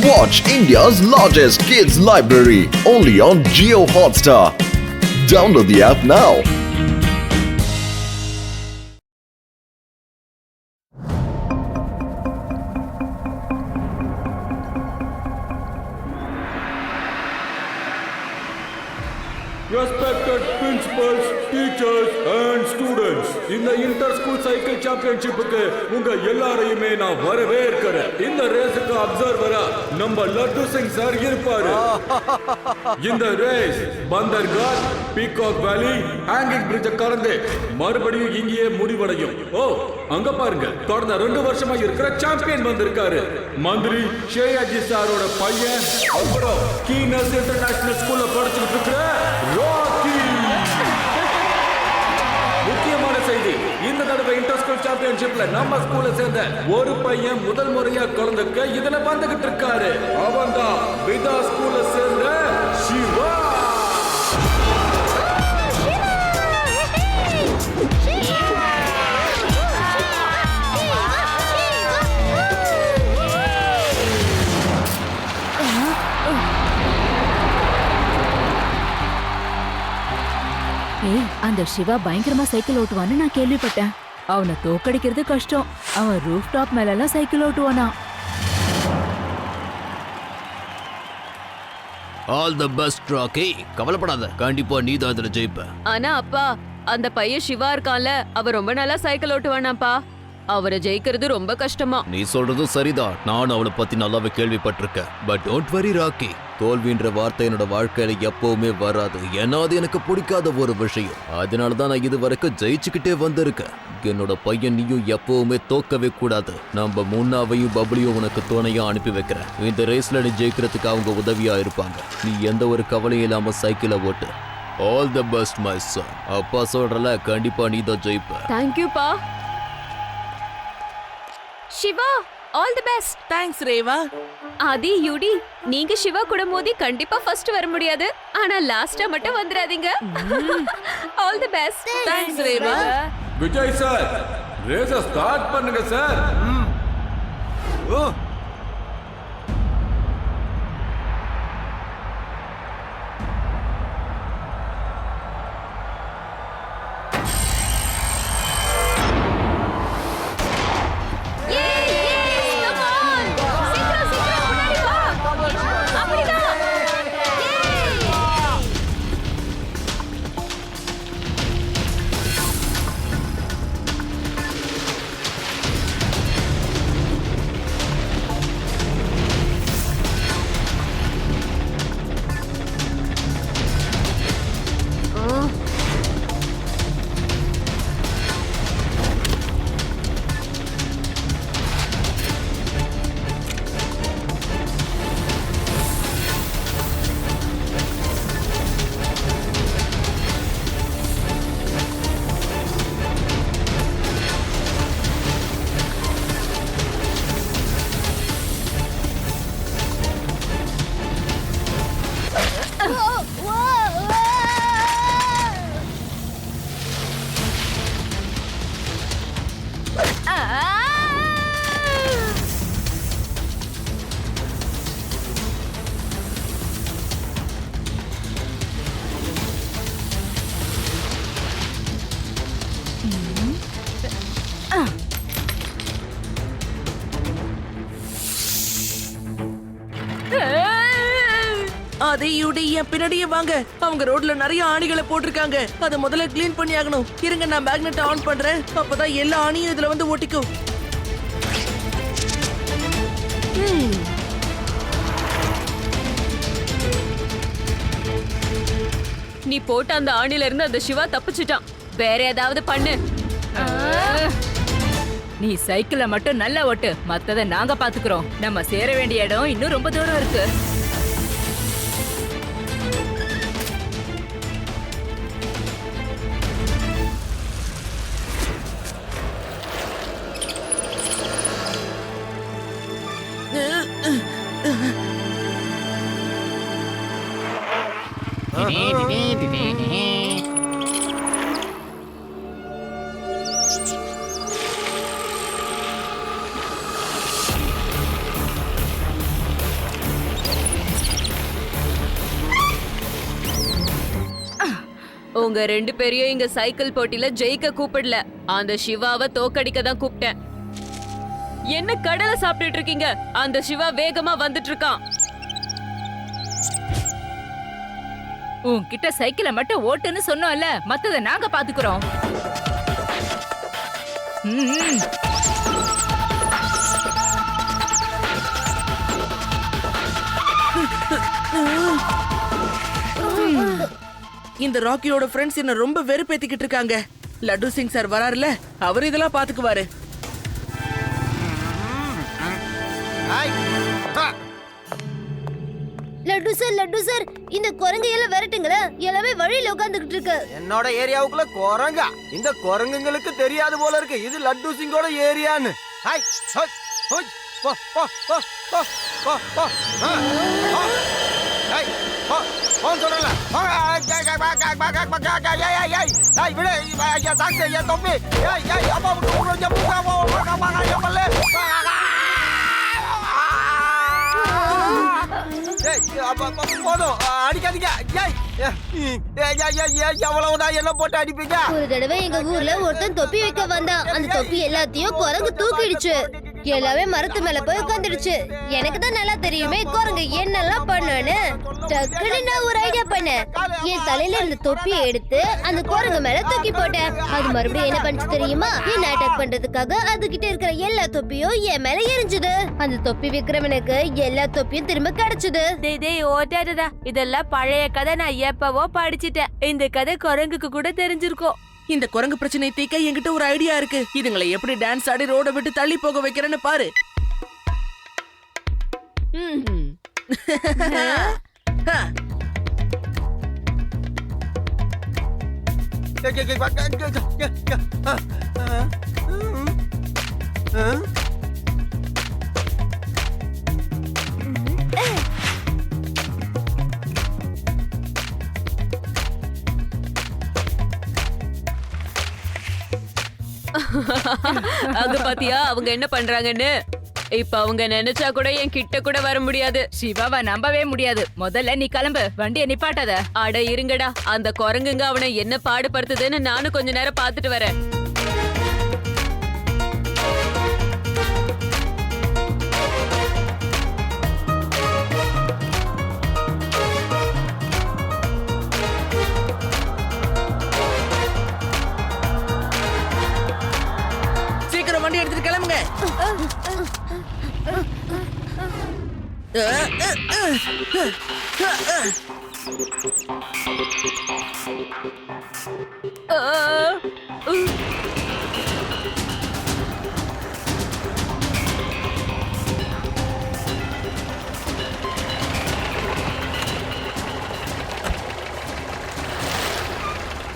Watch India's largest kids library only on Jio Hotstar. Download the app now. Respected principals, teachers and students, இந்த inter school cycle சாம்பியன்ஷிப்புக்கு உங்க எல்லாரையுமே நான் வரவேற்கிறேன். இந்த ரேஸுக்கு அப்சர்வரா நம்ம லட்டு சிங் சார் இருப்பாரு. இந்த ரேஸ் பந்தர்காட், பீகாக் வேலி, ஹேங்கிங் பிரிட்ஜை கடந்து மறுபடியும் இங்கேயே முடிவடையும். ஓ அங்க பாருங்க, தொடர்ந்து 2 வருஷமா இருக்கிற சாம்பியன் வந்திருக்காரு. மந்திரி ஷேயாஜி சாரோட பையன், அப்புறம் கீனஸ் இன்டர்நேஷனல் ஸ்கூல்ல படிச்சுட்டு இருக்கிற ராக்கி. முக்கியமான செய்தி, இந்த தடவை இன்டர் ஸ்கூல் சாம்பியன்ஷிப்ல நம்ம ஸ்கூல்ல சேர்ந்த ஒரு பையன் முதல் முறையா கலந்துக்க இதுல வந்துகிட்டு இருக்காரு. அவன் தான் விதா ஸ்கூல்ல சேர்ந்த சிவா. அந்த சிவா பயங்கரமா சைக்கிள் ஓட்டுவான்னு நான் கேள்விப்பட்டேன். அவனை தோக்கடிக்கிறது கஷ்டம். அவன் ரூஃப் டாப் மேல எல்லாம் சைக்கிள் ஓட்டுவானா. All the best Rocky. கவலைப்படாத, கண்டிப்பா நீ தான் அதுல ஜெயிப்ப. ஆனா அப்பா, அந்த பையன் சிவா இருக்கான்ல, அவர் ரொம்ப நல்லா சைக்கிள் ஓட்டுவானாப்பா. அவரை ஜெயிக்கிறது ரொம்ப கஷ்டமா. நீ சொல்றதும் சரிதான், நான் அவளை பத்தி நல்லாவே கேள்விப்பட்டிருக்கேன். பட் டோன்ட் வரி ராக்கி, தோல்வின்ற வார்த்தை என்னோட வாழ்க்கையில எப்பவுமே வராது. ஏன்னா அது எனக்கு பிடிக்காத ஒரு விஷயம். அதனாலதான் நான் இது வரைக்கும் ஜெயிச்சுக்கிட்டே வந்திருக்கேன். என்னோட பையன் நீயும் எப்பவுமே தோக்கவே கூடாது. நம்ம முன்னாவையும் பப்ளியும் உனக்கு துணையா அனுப்பி வைக்கிறேன். இந்த ரேஸ்ல நீ ஜெயிக்கிறதுக்கு அவங்க உதவியா இருப்பாங்க. நீ எந்த ஒரு கவலையும் இல்லாம சைக்கிளை ஓட்டு. All the best my son. அப்பா சொல்றல, கண்டிப்பா நீ தான் ஜெயிப்ப. தேங்க்யூப்பா. Siva, all the best. Thanks Reva. Adhi, யூடி, நீங்க சிவா கூட மோதி கண்டிப்பா ஃபர்ஸ்ட் வர முடியாது. ஆனா லாஸ்டா மட்டும் வந்துடாதீங்க. All the best. Thanks Reva. Vijay sir, ரேஸ ஸ்டார்ட் பண்ணுங்க சார். ஓ அதே யூடி, என் பின்னாடியே வாங்க. அவங்க ரோட்ல நிறைய ஆணிகளை போட்டிருக்காங்க. அதை முதல்ல கிளீன் பண்ணி ஆகணும். இருங்க, நான் மேக்னெட் ஆன் பண்றேன். அப்பதான் எல்லா ஆணியும் இதுல வந்து ஒட்டிக்கும். நீ போட்ட அந்த ஆணில இருந்து அந்த சிவா தப்பிச்சிட்டான். வேற ஏதாவது பண்ணு. நீ சைக்கிளை மட்டும் நல்லா ஓட்டு, மத்தத நாங்க பாத்துக்கிறோம். நம்ம சேர வேண்டிய இடம் இன்னும் ரொம்ப தூரம் இருக்கு. உங்க 2 பேரையும் இங்க சைக்கிள் போட்டியில ஜெயிக்க கூப்பிடல, அந்த சிவாவை தோக்கடிக்க தான் கூப்பிட்டேன். என்ன கடலை சாப்பிட்டுட்டு இருக்கீங்க? அந்த சிவா வேகமா வந்துட்டு இருக்கான். உன்கிட்ட சைக்கிளை மட்டும் ஓட்டுன்னு சொன்னோம்ல, மத்தத நாங்க பாத்துக்கிறோம். இந்த ராக்கியோட ஃப்ரெண்ட்ஸ் என்ன ரொம்ப வெறுப்பேத்திக்கிட்டு இருக்காங்க. லட்டு சிங் சார் வராருல, அவர் இதெல்லாம் பாத்துக்குவாரு. லட்டு சார் இந்த குரங்கு எல்லாம் விரட்டுங்களேன். எல்லாமே வழியில உட்கார்ந்துகிட்டு இருக்கு. என்னோட ஏரியாவுக்குள்ள குரங்கா? இந்த குரங்குங்களுக்கு தெரியாது போல இருக்கு இது லட்டு சிங்கோட ஏரியான்னு. ஹாய் ஹோய் ஹோய் போ போ போ போ போ போ ஹாய் போ போ சொல்றல ஹாய் விடு யா சாக்ஸ் யா தொப்பி ஏய் அப்பா கொஞ்சம் போ போதும் அடிக்காதீங்க. எவ்வளவுதான் என்ன போட்டு அடிப்பீங்க? ஒரு தடவை எங்க ஊர்ல ஒருத்தன் தொப்பி வைக்க வந்தான். அந்த தொப்பி எல்லாத்தையும் குரங்கு தூக்கிடுச்சு. எல்லாமே மரத்து மேல போய் உட்காந்துடுச்சு. எனக்கு தான் நல்லா தெரியுமே குரங்கு என்னெல்லாம் பண்ணுன்னு. டக்குன்னு நான் ஒரு ஐடியா பண்ணேன். என் தலையில இருந்த தொப்பியை எடுத்து அந்த குரங்கு மேல தூக்கி போட்டேன். அது மறுபடியும் என்ன பண்ணுச்சு தெரியுமா? என்ன அட்டாக் பண்றதுக்காக அதுகிட்ட இருக்கிற எல்லா தொப்பியும் என் மேல எரிஞ்சுது. அந்த தொப்பி விக்கிறவனுக்கு எல்லா தொப்பியும் திரும்ப கிடைச்சது. ஓட்டாததா, இதெல்லாம் பழைய கதை. நான் எப்பவோ படிச்சிட்டேன். இந்த கதை குரங்குக்கு கூட தெரிஞ்சிருக்கும். இந்த குரங்கு பிரச்சனையை தீர்க்க என்கிட்ட ஒரு ஐடியா இருக்கு. இதுங்களை எப்படி டான்ஸ் ஆடி ரோட விட்டு தள்ளி போக வைக்கிறேன்னு பாரு. அங்க பாத்தியா அவங்க என்ன பண்றாங்கன்னு? இப்ப அவங்க நினைச்சா கூட என் கிட்ட கூட வர முடியாது. சிவாவை நம்பவே முடியாது. முதல்ல நீ கிளம்பு, வண்டியை நிப்பாட்டாத. அட இருங்கடா, அந்த குரங்குங்க அவனை என்ன பாடுபடுத்துதுன்னு நானும் கொஞ்ச நேரம் பாத்துட்டு வரேன். சீக்கிரம் வண்டி எடுத்துட்டு கிளம்புங்க.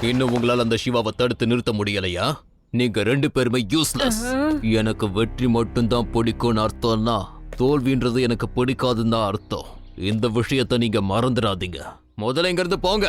இன்னும் உங்களால அந்த சிவாவை தடுத்து நிறுத்த முடியலையா? நீங்க 2 பேருமே யூஸ்லெஸ். எனக்கு வெற்றி மட்டும்தான் பிடிக்கும்னு அர்த்தம்னா தோல்வின்றது எனக்கு பிடிக்காதுன்னு தான் அர்த்தம். இந்த விஷயத்தை நீங்க மறந்துடாதீங்க. முதல்ல இங்க இருந்து போங்க.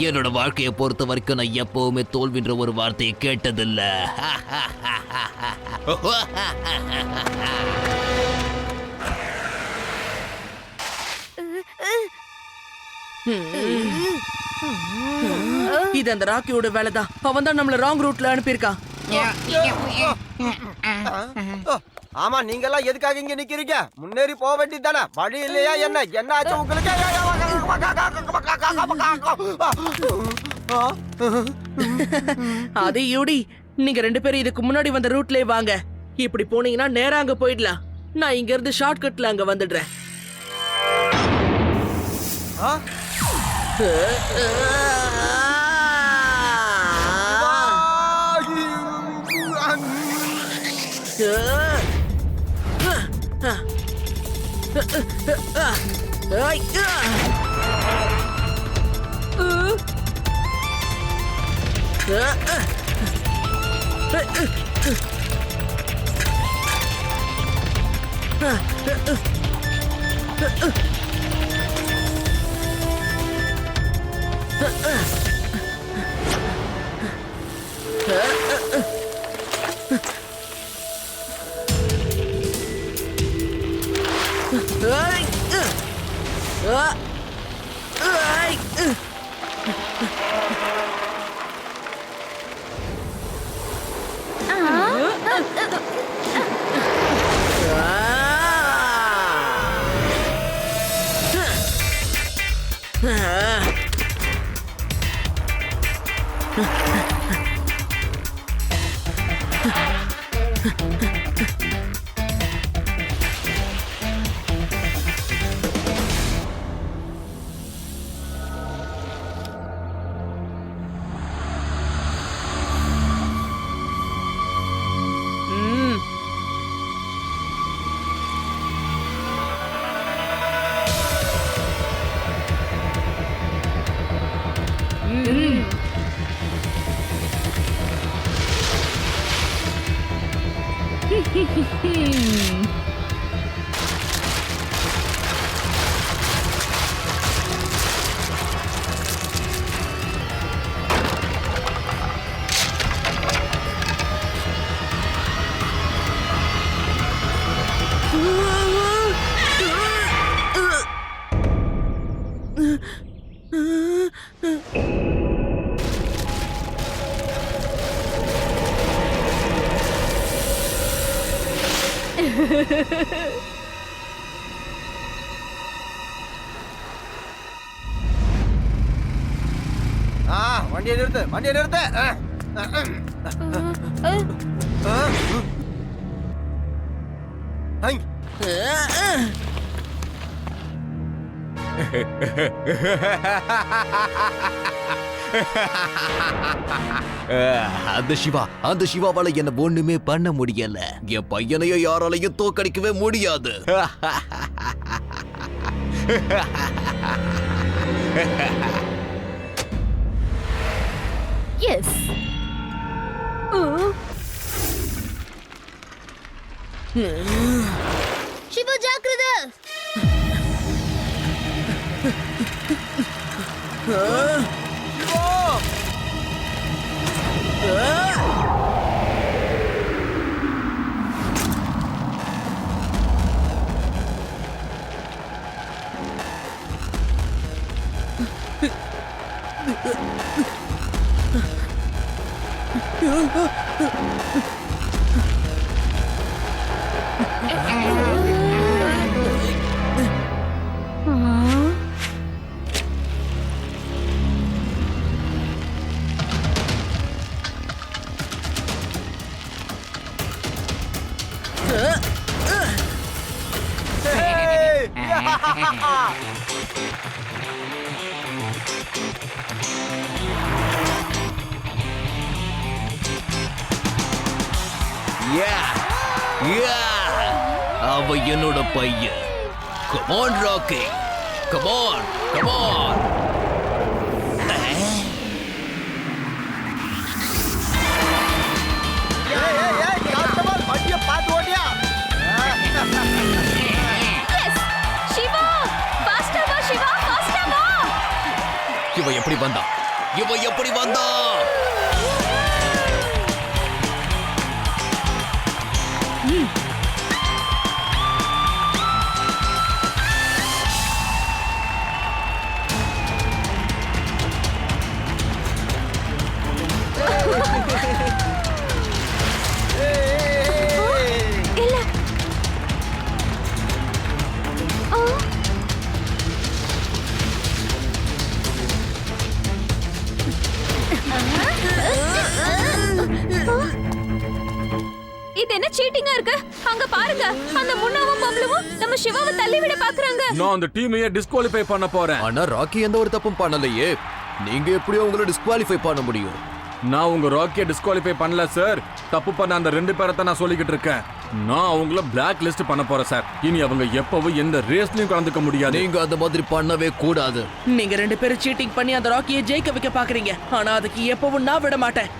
என்னோட வாழ்க்கையை பொறுத்த வரைக்கும் நான் எப்பவுமே தோல்வின்ற ஒரு வார்த்தையை கேட்டதில்ல. இது அந்த ராக்கியோட வேலைதான். அவன் தான் நம்மள ராங் ரூட்ல அனுப்பியிருக்கான். ஆமா, நீங்க எல்லாம் எதுக்காக இங்க நிக்கிறீங்க? முன்னேறி போக வேண்டியதானே? வழி இல்லையா என்ன? என்ன ஆச்சு உங்களுக்கு? அது யூடி, நீங்க 2 பேரும் இதுக்கு முன்னாடி வந்த ரூட்லயே வாங்க. இப்படி போனீங்கன்னா நேரா அங்க போயிடலாம். நான் இங்க இருந்து ஷார்ட் கட்ல அங்க வந்துடுறேன். வண்டியை நிறுத்து, வண்டியை நிறுத்து. அந்த சிவாவால என்ன ஒண்ணுமே பண்ண முடியல. என் பையனையும் யாராலையும் தோக்கடிக்கவே முடியாது. எஸ். சிவா ஜாக்கிரதை. அவ என்னோட பையன். Come on, Rocky. Come on, come on. வண்டியை பார்த்து ஓட்டியா? சிவா, ஃபாஸ்டா வா சிவா, ஃபாஸ்டா வா. இவ எப்படி வந்தா? இவ எப்படி வந்தா? இதுல என்ன சீட்டிங்கா இருக்கு? அங்க பாருங்க, அந்த முன்னாவும் பப்ளுவும் நம்ம சிவாவை தள்ளி விட பாக்குறாங்க. நான் அந்த டீமையே டிஸ்குவாலிஃபை பண்ண போறேன். ஆனா ராக்கி எந்த ஒரு தப்பும் பண்ணலையே. நீங்க எப்படியோ உங்களை டிஸ்குவாலிஃபை பண்ண முடியும்? நான் உங்க ராக்கியை டிஸ்குவாலிஃபை பண்ணல சார். தப்பு பண்ண அந்த 2 பேரை தான் நான் சொல்லிக்கிட்டு இருக்கேன். நான் அவங்கள பிளாக் லிஸ்ட் பண்ண போறேன் சார். இனி அவங்க எப்பவும் எந்த ரேஸ்லயும் கலந்துக்க முடியாது. நீங்க அந்த மாதிரி பண்ணவே கூடாது. நீங்க 2 பேரும் சீட்டிங் பண்ணி அந்த ராக்கியை ஜெயிக்க வைக்க பாக்குறீங்க. ஆனா அதுக்கு எப்பவும் நான் விட மாட்டேன்.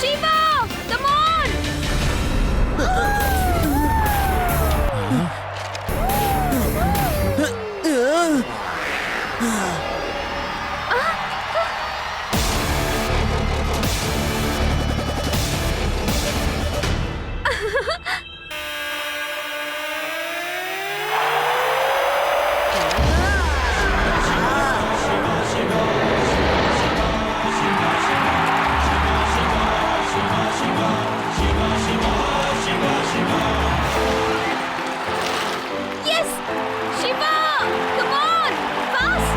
Siva, come on! Yes! Shiva! Come on! Fast!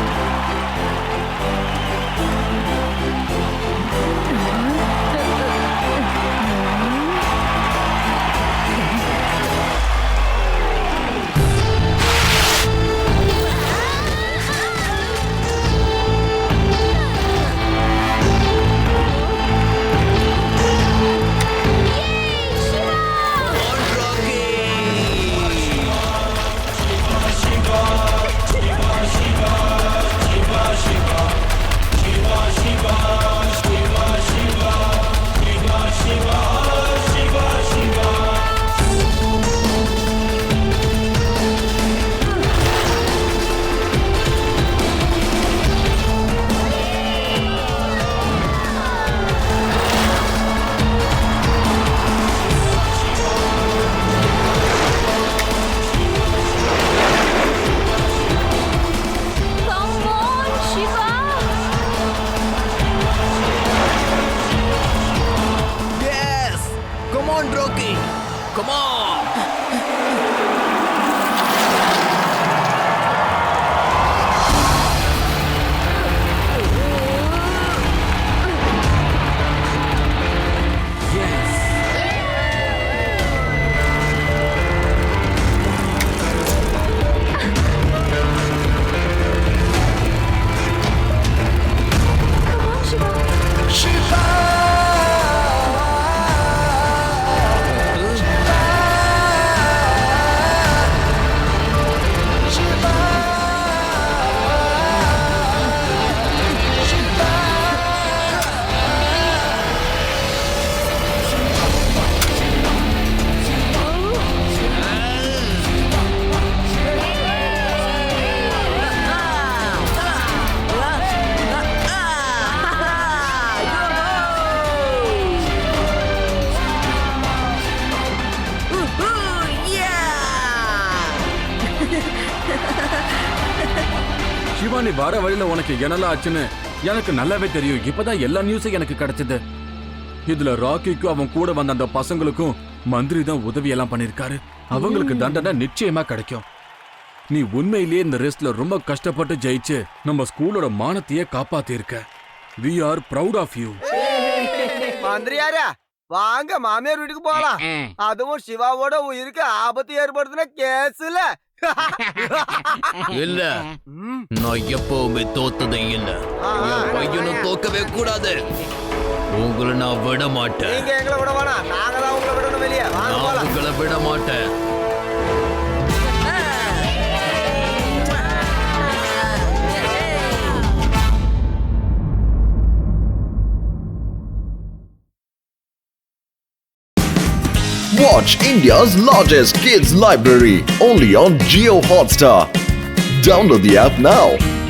Come on, Shiva! Yes! Come on, Rocky! Come on! Siva, நீ வர வழியில உனக்கு என்னெல்லாம் ஆச்சுன்னு எனக்கு நல்லாவே தெரியும். இப்பதான் எல்லா நியூஸும் எனக்கு கிடைச்சது. இதுல ராக்கிக்கும் அவன் கூட வந்த அந்த பசங்களுக்கும் மந்திரி தான் உதவி எல்லாம் பண்ணிருக்காரு. அவங்களுக்கு தண்டனை நிச்சயமா கிடைக்கும். நீ உண்மையிலேயே இந்த ரேஸ்ல ரொம்ப கஷ்டப்பட்டு ஜெயிச்சு நம்ம ஸ்கூலோட மானத்தையே காப்பாத்தி இருக்க. We are proud of you. மந்திரியாரா, வாங்க மாமியார் வீட்டுக்கு போகலாம். அதுவும் சிவாவோட உயிருக்கு ஆபத்து ஏற்படுத்தின கேஸ்ல. இல்ல, நான் எப்பவுமே தோத்ததே இல்ல. என் பையனும் தோக்கவே கூடாது. உங்களை நான் விட மாட்டேன். நீங்க எங்களை விட வேணாம், நாங்க தான் உங்களை விடணும். வெளியே வாங்க போலாம். நான் உங்களை விட மாட்டேன். Watch India's largest kids library only on Jio Hotstar. Download the app now.